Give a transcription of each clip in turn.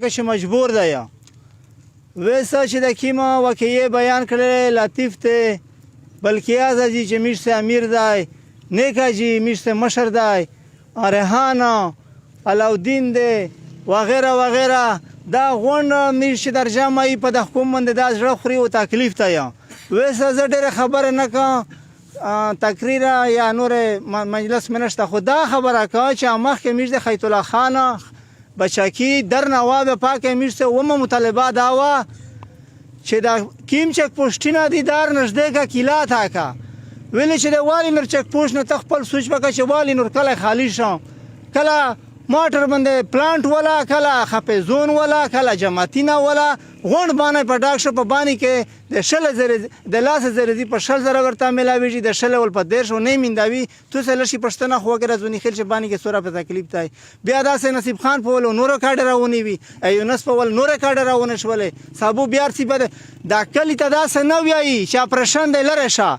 که مجبور ده یا ویسا چې د کیما واقعي بیان کړل لطیف ته بلکې ازاجی چې میر سے امیر دای نیکا جی میر سے مشر دای ارهانا علاودین ده وغیرہ وغیرہ دا غون میر چې در جامعي په د حکومت د ازړه خوري او تکلیف ته یا ویسا زه ډېر خبر نه کا تقریر یا نور مجلس منشته خدا خبره کا چې مخکې میر د خیت الله خان بچاکی در نواب پاک امیر سے ومه مطالبه داوا چې دا کیم چک پوسټینه دیدار نږدې کا کیلا تا کا ویل چې د والی نر چک پوسټ نه تخپل سوچ وکړه چې والی نور کله خالی شو کله موټر باندې پلانټ ولا کله خپې زون ولا کله جماعتینا ولا غونډ باندې په ډاک شو په باندې کې د شل زره د لاس زره دی په شل زره ورته ملاویږي د شل ول په دیر شو نه مینداوي تو سره شي پښتنه خو کې رزونی خل چې باندې کې سوره په تکلیف تای بیا داسې نصیب خان په ول نور کاډر راونی وی ایونس په ول نور کاډر راونه شولې صابو بیا سی په دا کلی ته داسې نه ویایي چې پرشن دی لره شه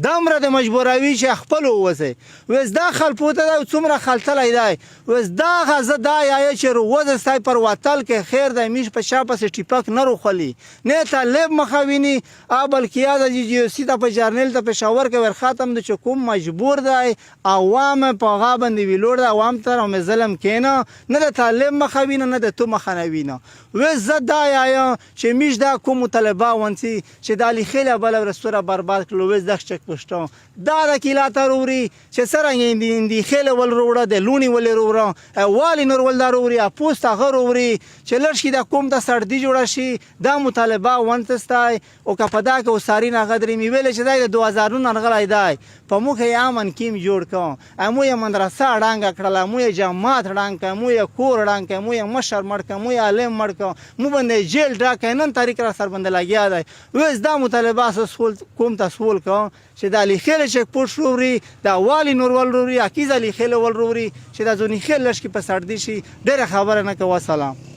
دمره د مجبوروي چې خپل ووسه وز داخل پوته دا څومره خلتلای دی وز دا غزه دا یا چې روز سای پر واتل کې خیر د میش په شاپه سټیپک نه روخلی نه طالب مخاوینی ابل کیا د جی سی ته په جرنل ته پېښور کې ور ختم د چکم مجبور دی عوام په غابند ویلوړ د عوام تر هم ظلم کینه نه د طالب مخاوینه نه د تو مخنوینه وز دا یا چې میش دا کوم طالبا ونسی چې د علی خیله بل رستوره برباد کړو وز د چک پښتو دا د کیلا تروري چې سره اندی خیله ول وروړه د لونی ول وروړه والی نور ول داروري پوسټ غروري چې لړشي د کوم د سردی جوړ شي دا مطالبه ونتستای او کپدا کو سارین غدري می ویل چې د 2000 نغلای دی په موخه یامن کیم جوړ کوم امو ی مدرسه اډانګ کړل مو ی جماعت اډانګ مو ی کور اډانګ مو ی مشر مړک مو ی عالم مړک مو باندې جیل ډا کینن طریق را سر باندې لګیا دی وز دا مطالبه سول کوم تاسول کوم چې د علی خیل چک پوش وروړي دا والی نور ول وروړي اکیز علی خیل ول وروړي چې د ځونی خیل لشکې په سړدي شي ډېر خبره نه کوه سلام